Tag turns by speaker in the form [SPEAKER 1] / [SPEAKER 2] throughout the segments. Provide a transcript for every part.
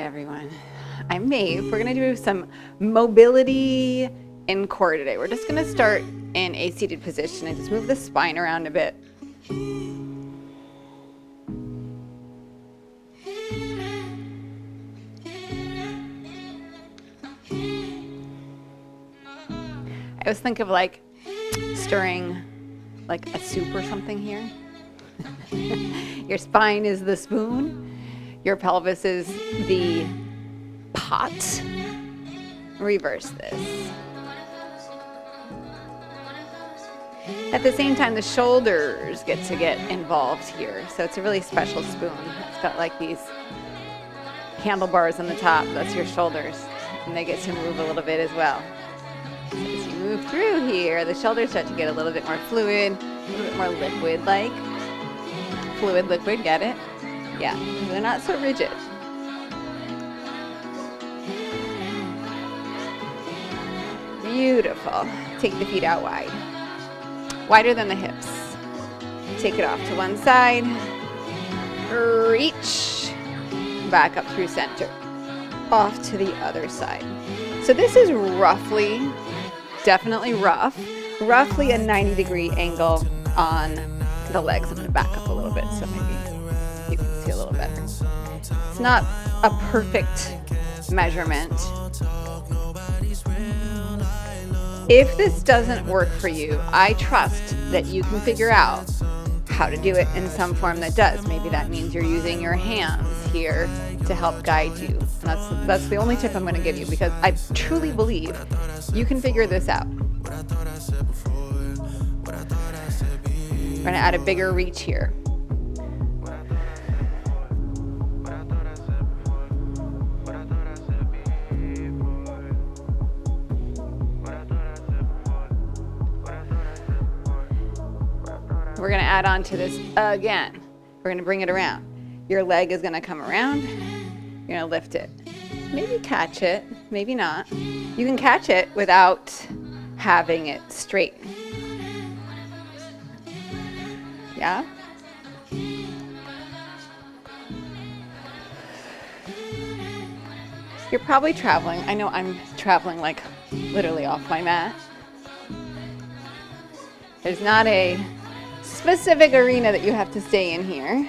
[SPEAKER 1] Everyone, I'm Maeve. We're gonna do some mobility in core today. We're just gonna start in a seated position and just move the spine around a bit. I always think of like stirring like a soup or something here. Your spine is the spoon. Your pelvis is the pot. Reverse this. At the same time, the shoulders get involved here. So it's a really special spoon. It's got like these handlebars on the top. That's your shoulders. And they get to move a little bit as well. So as you move through here, the shoulders start to get a little bit more fluid, a little bit more liquid-like. Fluid, liquid, get it? Yeah, they're not so rigid. Beautiful. Take the feet out wide. Wider than the hips. Take it off to one side. Reach. Back up through center. Off to the other side. So this is roughly, definitely roughly a 90-degree angle on the legs. I'm going to back up a little bit so maybe you can see a little better. It's not a perfect measurement. If this doesn't work for you, I trust that you can figure out how to do it in some form that does. Maybe that means you're using your hands here to help guide you. And that's the only tip I'm going to give you, because I truly believe you can figure this out. We're going to add a bigger reach here. We're going to add on to this again. We're going to bring it around. Your leg is going to come around. You're going to lift it. Maybe catch it, maybe not. You can catch it without having it straight. Yeah? You're probably traveling. I know I'm traveling like literally off my mat. There's not a specific arena that you have to stay in here.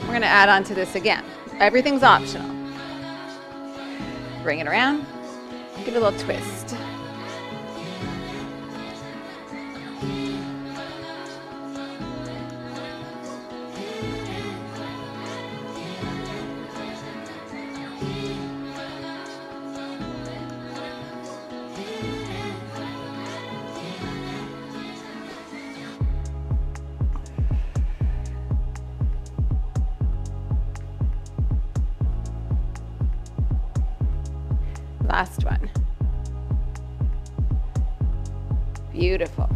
[SPEAKER 1] We're going to add on to this again. Everything's optional. Bring it around. Give it a little twist. Last one. Beautiful.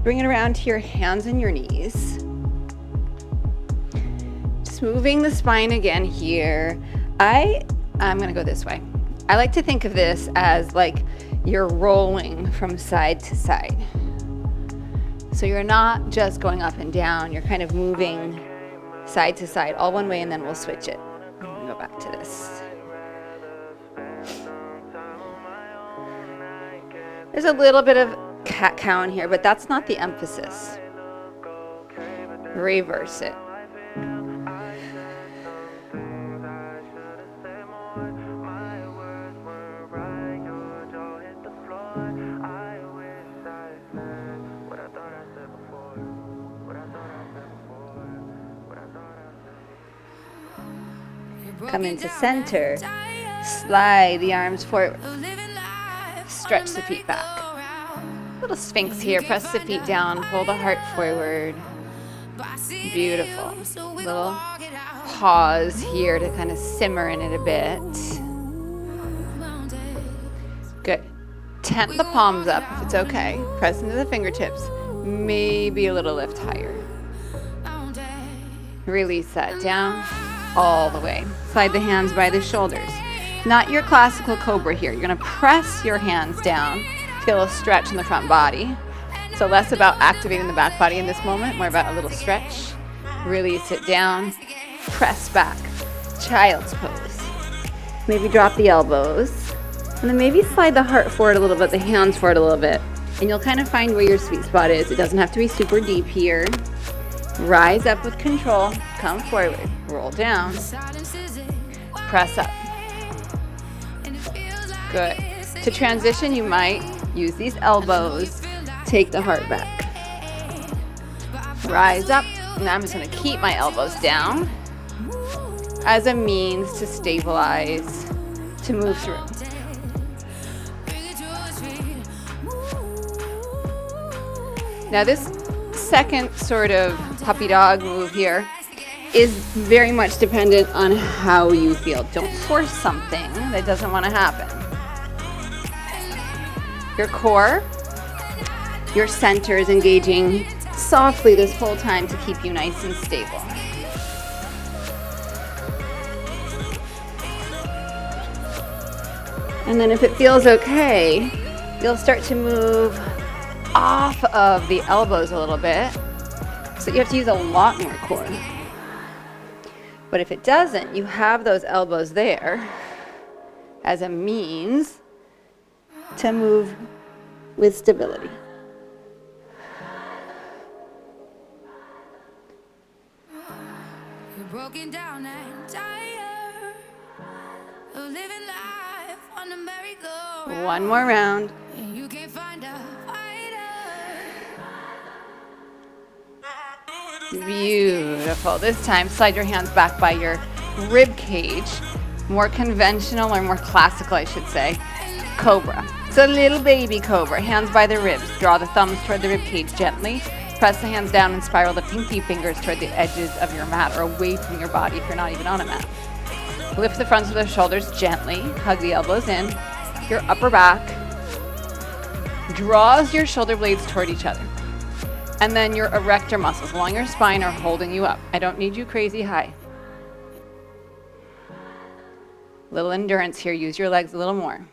[SPEAKER 1] Bring it around to your hands and your knees. Just moving the spine again here. I'm going to go this way. I like to think of this as like you're rolling from side to side. So you're not just going up and down. You're kind of moving side to side, all one way, and then we'll switch it. I'm going to go back to this. There's a little bit of cat-cow in here, but that's not the emphasis. Reverse it. Come into center. Slide the arms forward. Stretch the feet back. Little sphinx here. Press the feet down. Pull the heart forward. Beautiful. Little pause here to kind of simmer in it a bit. Good. Tent the palms up if it's okay. Press into the fingertips. Maybe a little lift higher. Release that down all the way. Slide the hands by the shoulders. Not your classical cobra here. You're going to press your hands down. Feel a stretch in the front body. So less about activating the back body in this moment, more about a little stretch. Release it down, press back, child's pose. Maybe drop the elbows, and then maybe slide the heart forward a little bit, the hands forward a little bit. And you'll kind of find where your sweet spot is. It doesn't have to be super deep here. Rise up with control, come forward, roll down, press up. Good. To transition, you might use these elbows, take the heart back. Rise up. Now I'm just going to keep my elbows down as a means to stabilize, to move through. Now this second sort of puppy dog move here is very much dependent on how you feel. Don't force something that doesn't want to happen. Your core, your center is engaging softly this whole time to keep you nice and stable. And then if it feels okay, you'll start to move off of the elbows a little bit. So you have to use a lot more core. But if it doesn't, you have those elbows there as a means to move with stability.
[SPEAKER 2] You're broken down and tired of living life on a merry-go-round.
[SPEAKER 1] One more round.
[SPEAKER 2] And you can't find a fighter.
[SPEAKER 1] Beautiful. This time, slide your hands back by your rib cage. More conventional, or more classical, I should say, cobra. So little baby cobra, hands by the ribs. Draw the thumbs toward the rib cage gently. Press the hands down and spiral the pinky fingers toward the edges of your mat or away from your body if you're not even on a mat. Lift the fronts of the shoulders gently. Hug the elbows in. Your upper back draws your shoulder blades toward each other. And then your erector muscles along your spine are holding you up. I don't need you crazy high. Little endurance here. Use your legs a little more.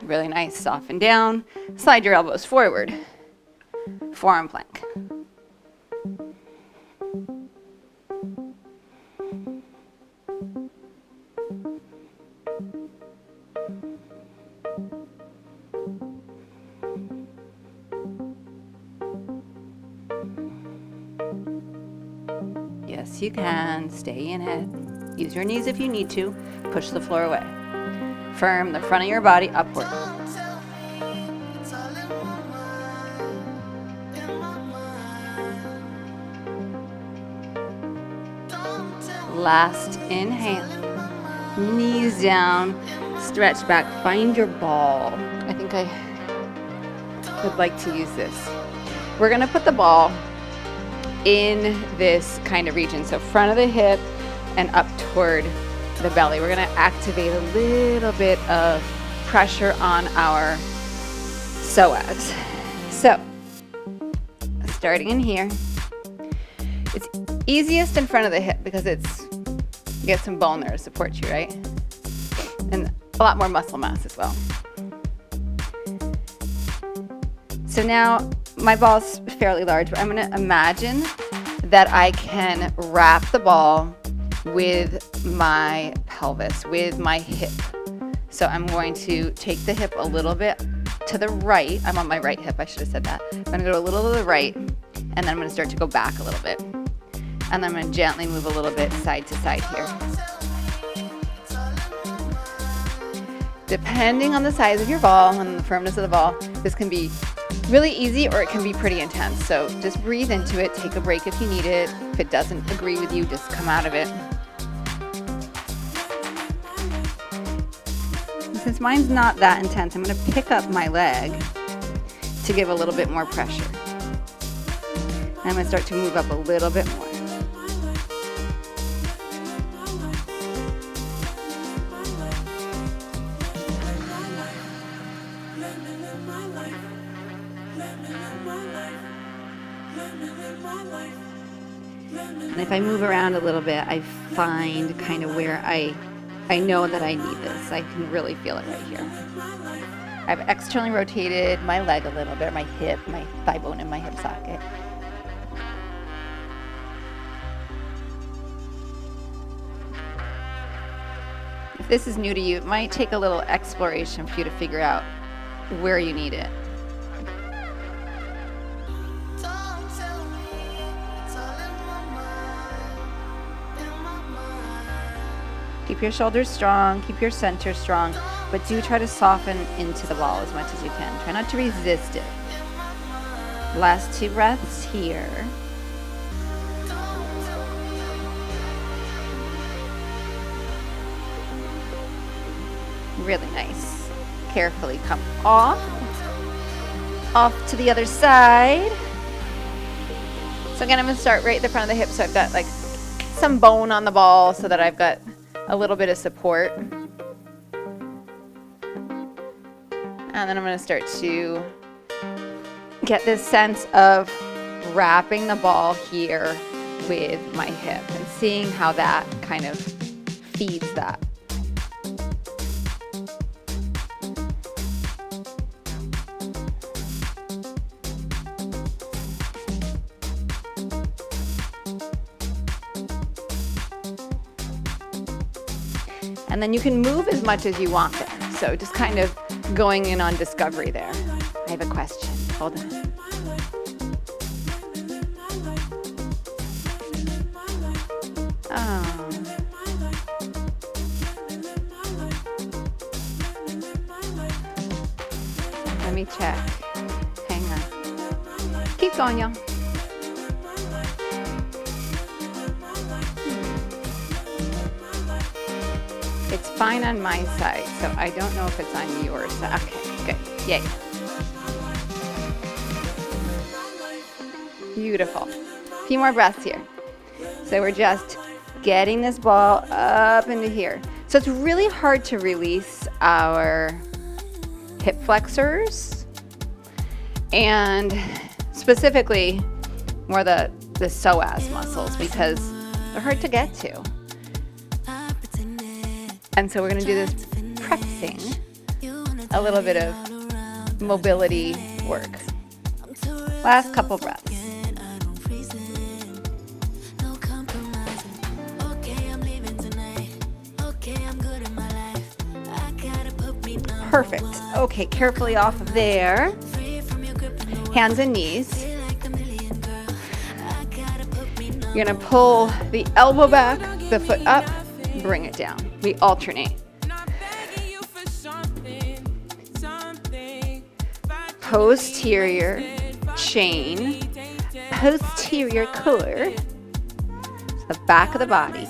[SPEAKER 1] Really nice. Soften down. Slide your elbows forward. Forearm plank. Yes, you can. Stay in it. Use your knees if you need to. Push the floor away. Firm the front of your body upward. Last inhale. Knees down. Stretch back. Find your ball. I think I would like to use this. We're going to put the ball in this kind of region. So front of the hip and up toward the belly. We're going to activate a little bit of pressure on our psoas. So, starting in here, it's easiest in front of the hip because you get some bone there to support you, right? And a lot more muscle mass as well. So now my ball's fairly large, but I'm going to imagine that I can wrap the ball with my pelvis, with my hip. So I'm going to take the hip a little bit to the right. I'm on my right hip, I should have said that. I'm gonna go a little to the right, and then I'm gonna start to go back a little bit. And then I'm gonna gently move a little bit side to side here. Depending on the size of your ball and the firmness of the ball, this can be really easy or it can be pretty intense. So just breathe into it, take a break if you need it. If it doesn't agree with you, just come out of it. Since mine's not that intense, I'm going to pick up my leg to give a little bit more pressure. And I'm going to start to move up a little bit more. And if I move around a little bit, I find kind of where I know that I need this. I can really feel it right here. I've externally rotated my leg a little bit, my hip, my thigh bone in my hip socket. If this is new to you, it might take a little exploration for you to figure out where you need it. Keep your shoulders strong, keep your center strong, but do try to soften into the ball as much as you can. Try not to resist it. Last 2 breaths here. Really nice. Carefully come off to the other side. So again, I'm going to start right at the front of the hip, so I've got like some bone on the ball so that I've got a little bit of support. And then I'm going to start to get this sense of wrapping the ball here with my hip and seeing how that kind of feeds that. And then you can move as much as you want there. So just kind of going in on discovery there. I have a question. Hold on. Oh. Let me check. Hang on. Keep going, y'all. It's fine on my side, so I don't know if it's on yours. Okay, good. Yay. Beautiful. A few more breaths here. So we're just getting this ball up into here. So it's really hard to release our hip flexors and specifically more the psoas muscles because they're hard to get to. And so we're going to do this pressing, a little bit of mobility work. Last couple breaths. Perfect. Okay, carefully off of there. Hands and knees. You're going to pull the elbow back, the foot up, bring it down. We alternate. Posterior chain, posterior core, the back of the body.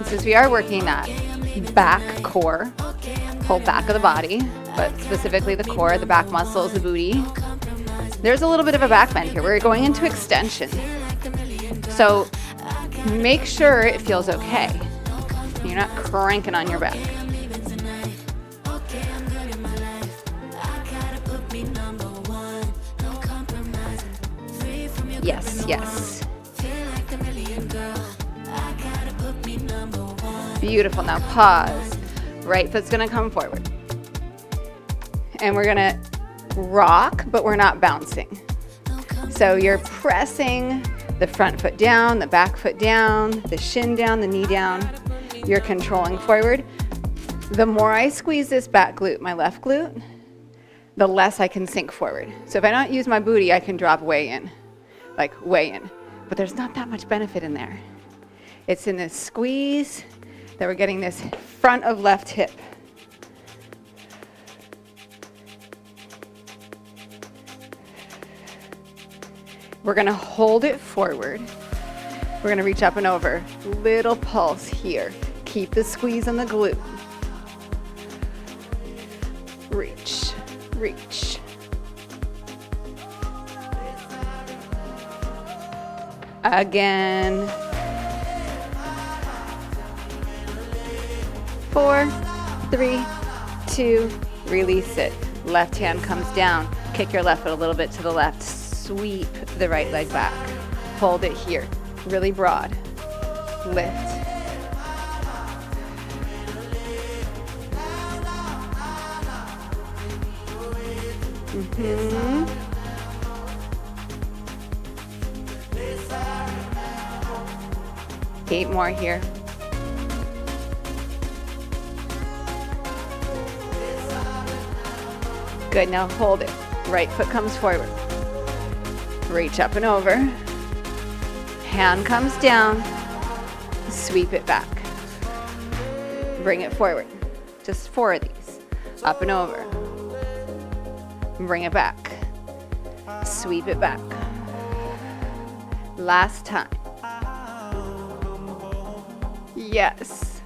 [SPEAKER 1] Since we are working that back core, whole back of the body, but specifically the core, the back muscles, the booty, there's a little bit of a back bend here. We're going into extension. So make sure it feels okay. You're not cranking on your back. Yes, yes. Beautiful. Now pause. Right foot's going to come forward. And we're going to rock, but we're not bouncing. So you're pressing the front foot down, the back foot down, the shin down, the knee down. You're controlling forward. The more I squeeze this back glute, my left glute, the less I can sink forward. So if I don't use my booty, I can drop way in, like way in. But there's not that much benefit in there. It's in this squeeze that we're getting this front of left hip. We're going to hold it forward. We're going to reach up and over. Little pulse here. Keep the squeeze on the glute. Reach, reach. Again. 4, 3, 2, Release it. Left hand comes down. Kick your left foot a little bit to the left. Sweep the right leg back. Hold it here. Really broad. Lift. Mm-hmm. 8 more here. Good, now hold it. Right foot comes forward. Reach up and over. Hand comes down. Sweep it back. Bring it forward. Just 4 of these. Up and over. Bring it back. Sweep it back. Last time. Yes.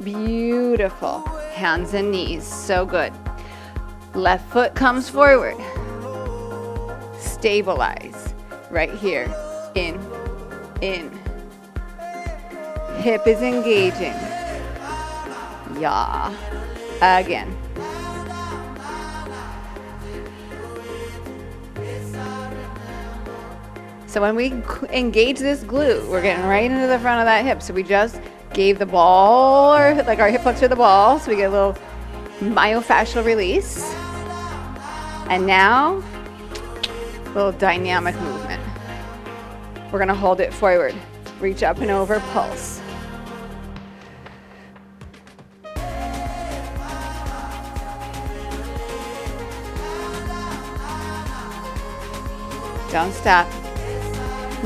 [SPEAKER 1] Beautiful. Hands and knees. So good. Left foot comes forward. Stabilize. Right here. In. In. Hip is engaging. Yeah. Again. So when we engage this glute, we're getting right into the front of that hip. So we just gave the ball, or like our hip flexor the ball, so we get a little myofascial release. And now, a little dynamic movement. We're gonna hold it forward. Reach up and over, pulse. Don't stop.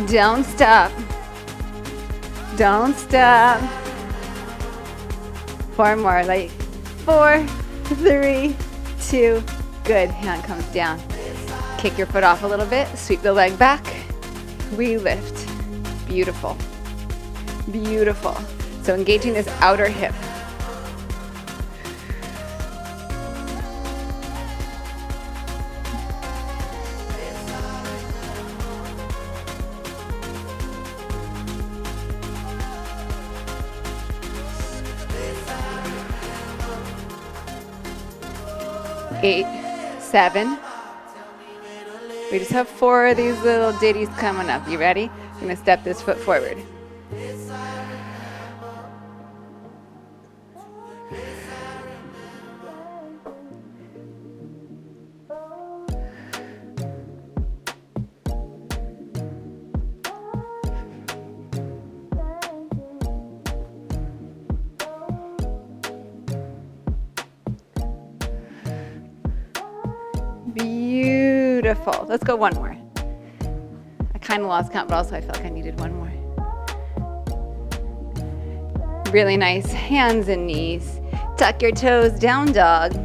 [SPEAKER 1] Don't stop. Don't stop. 4 more, like 4, 3, 2. Good, hand comes down. Kick your foot off a little bit, sweep the leg back. We lift. Beautiful. Beautiful. So engaging this outer hip. Eight, 7. We just have 4 of these little ditties coming up. You ready? I'm gonna step this foot forward. Beautiful. Let's go 1 more. I kind of lost count, but also I felt like I needed 1 more. Really nice. Hands and knees. Tuck your toes, down dog.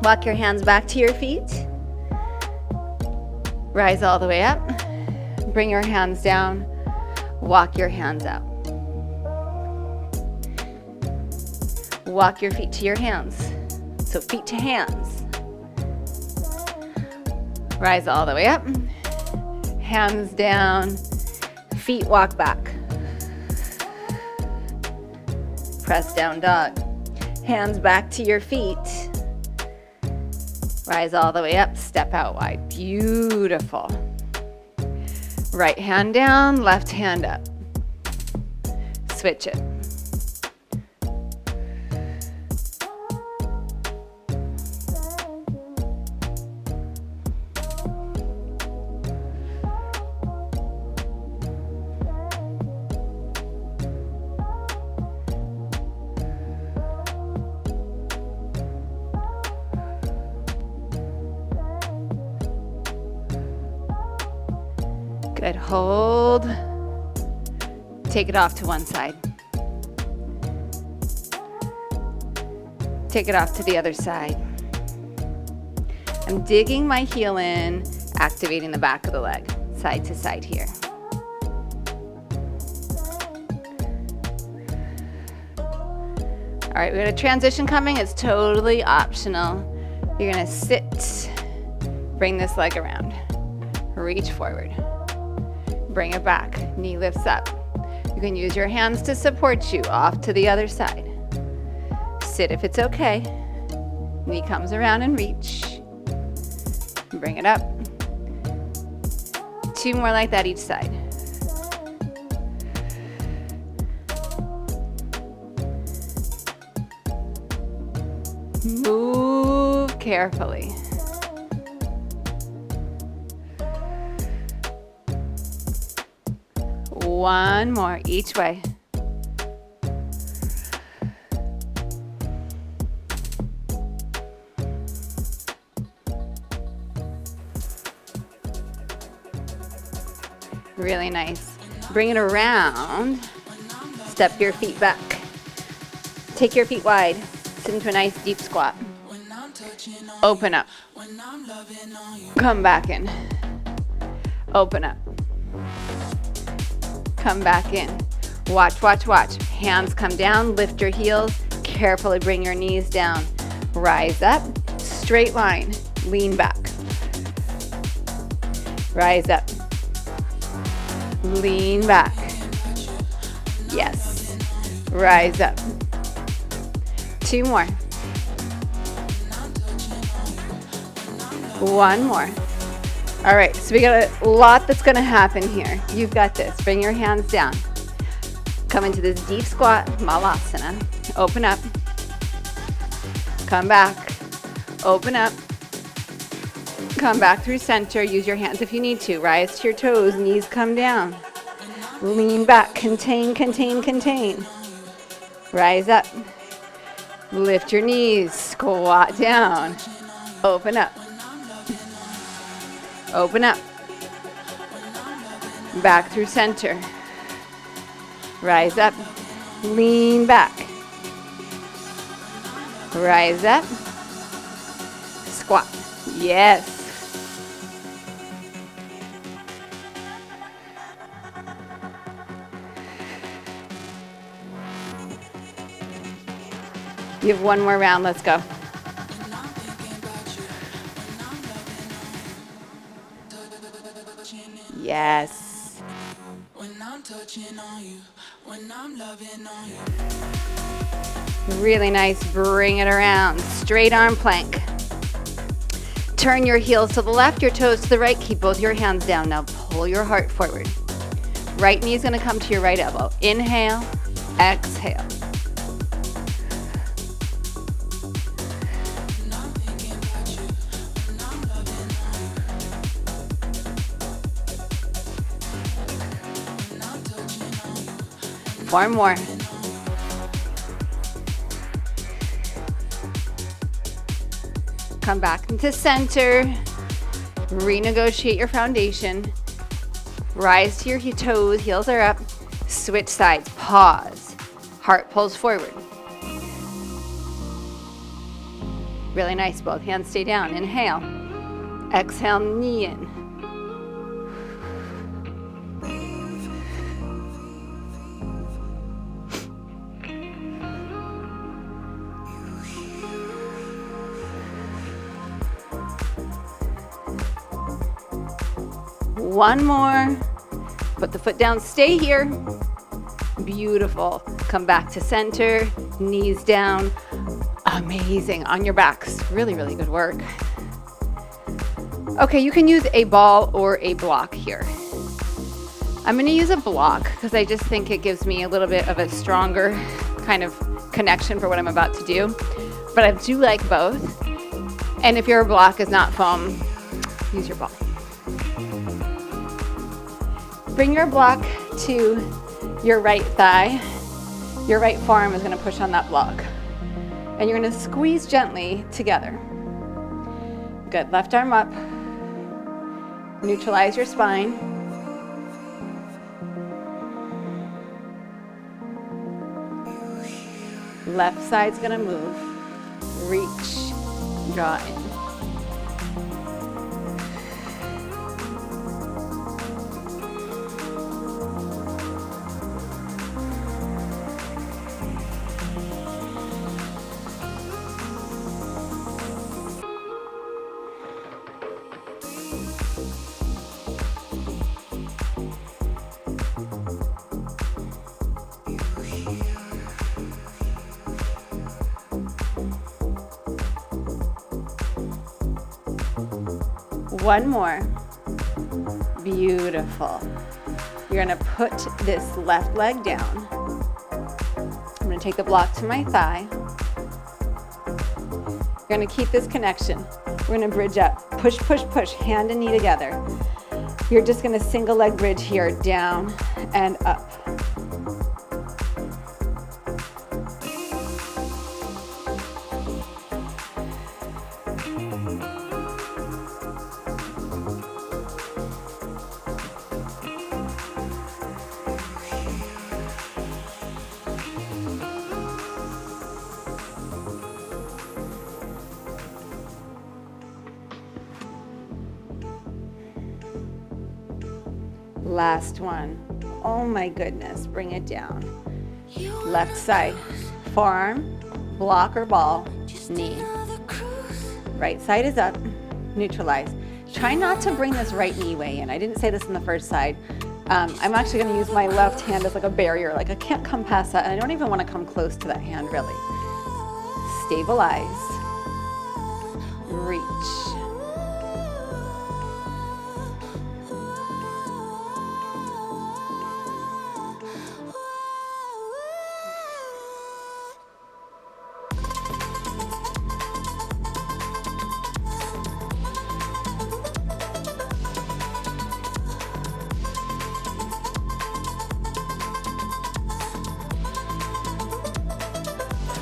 [SPEAKER 1] Walk your hands back to your feet. Rise all the way up. Bring your hands down. Walk your hands out. Walk your feet to your hands. So feet to hands. Rise all the way up. Hands down. Feet walk back. Press down dog. Hands back to your feet. Rise all the way up. Step out wide. Beautiful. Right hand down, left hand up. Switch it. Good, hold. Take it off to one side. Take it off to the other side. I'm digging my heel in, activating the back of the leg, side to side here. All right, we got a transition coming. It's totally optional. You're gonna sit, bring this leg around, reach forward. Bring it back, knee lifts up. You can use your hands to support you off to the other side. Sit if it's okay. Knee comes around and reach. Bring it up. 2 more like that each side. Move carefully. One more each way. Really nice. Bring it around. Step your feet back. Take your feet wide. Sit into a nice deep squat. Open up. Come back in. Open up. Come back in. Watch, watch, watch. Hands come down. Lift your heels. Carefully bring your knees down. Rise up. Straight line. Lean back. Rise up. Lean back. Yes. Rise up. 2 more. 1 more. All right, so we got a lot that's gonna happen here. You've got this. Bring your hands down. Come into this deep squat, Malasana. Open up. Come back. Open up. Come back through center. Use your hands if you need to. Rise to your toes. Knees come down. Lean back. Contain, contain, contain. Rise up. Lift your knees. Squat down. Open up. Open up. Back through center. Rise up. Lean back. Rise up. Squat. Yes. You have 1 more round. Let's go. Yes. Really nice. Bring it around. Straight arm plank. Turn your heels to the left, your toes to the right. Keep both your hands down. Now pull your heart forward. Right knee is going to come to your right elbow. Inhale. Exhale. One more. Come back into center. Renegotiate your foundation. Rise to your toes. Heels are up. Switch sides. Pause. Heart pulls forward. Really nice. Both hands stay down. Inhale. Exhale. Knee in. One more. Put the foot down. Stay here. Beautiful. Come back to center. Knees down. Amazing. On your backs. Really, really good work. Okay, you can use a ball or a block here. I'm going to use a block because I just think it gives me a little bit of a stronger kind of connection for what I'm about to do. But I do like both. And if your block is not foam, use your ball. Bring your block to your right thigh. Your right forearm is going to push on that block. And you're going to squeeze gently together. Good. Left arm up. Neutralize your spine. Left side's going to move. Reach. Draw in. One more. Beautiful. You're gonna put this left leg down. I'm gonna take the block to my thigh. You're gonna keep this connection. We're gonna bridge up. Push, push, push, hand and knee together. You're just gonna single leg bridge here, down and up. Last one. Oh my goodness, bring it down. Left side, forearm, block or ball, knee. Right side is up, neutralize. Try not to bring this right knee way in. I didn't say this in the first side. I'm actually gonna use my left hand as like a barrier. Like I can't come past that, and I don't even wanna come close to that hand really. Stabilize, reach.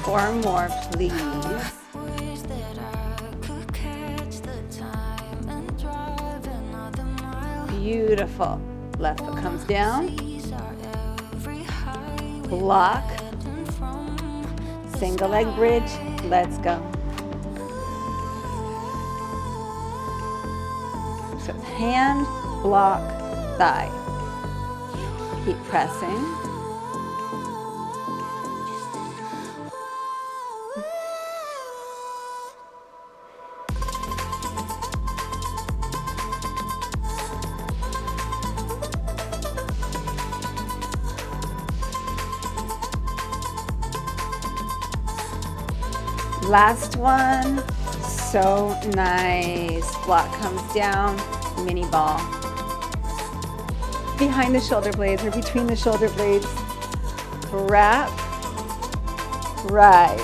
[SPEAKER 1] Four more, please. Beautiful. Left foot comes down. Block. Single leg bridge. Let's go. So it's hand, block, thigh. Keep pressing. Last one, so nice. Block comes down, mini ball. Behind the shoulder blades or between the shoulder blades. Wrap, rise.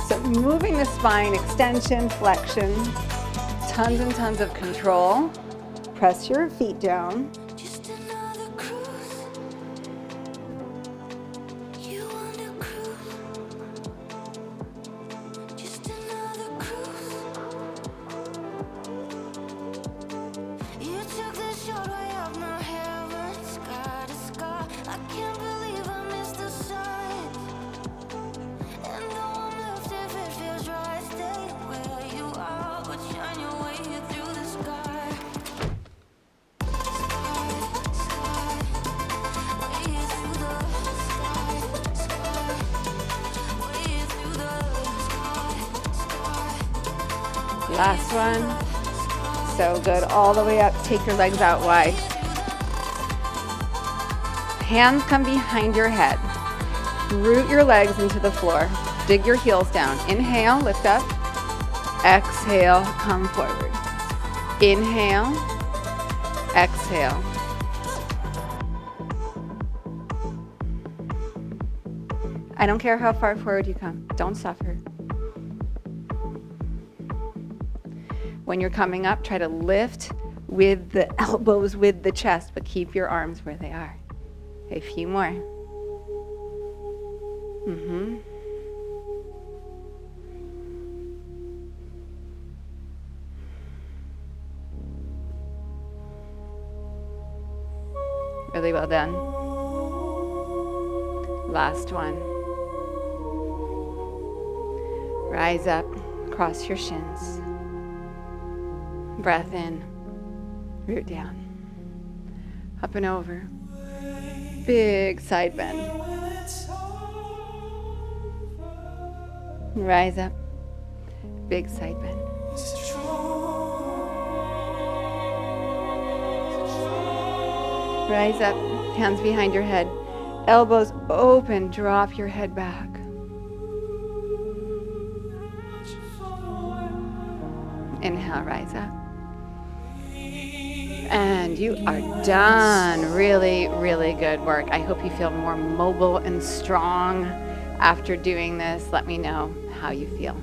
[SPEAKER 1] So moving the spine, extension, flexion, tons and tons of control. Press your feet down. Last one. So good. All the way up. Take your legs out wide. Hands come behind your head. Root your legs into the floor. Dig your heels down. Inhale, lift up. Exhale, come forward. Inhale, exhale. I don't care how far forward you come. Don't suffer. When you're coming up, try to lift with the elbows with the chest, but keep your arms where they are. A few more. Really well done. Last one. Rise up, cross your shins. Breath in, root down, up and over. Big side bend. Rise up, big side bend. Rise up, hands behind your head. Elbows open, drop your head back. Inhale, rise up. And you are done. Really, really good work. I hope you feel more mobile and strong after doing this. Let me know how you feel.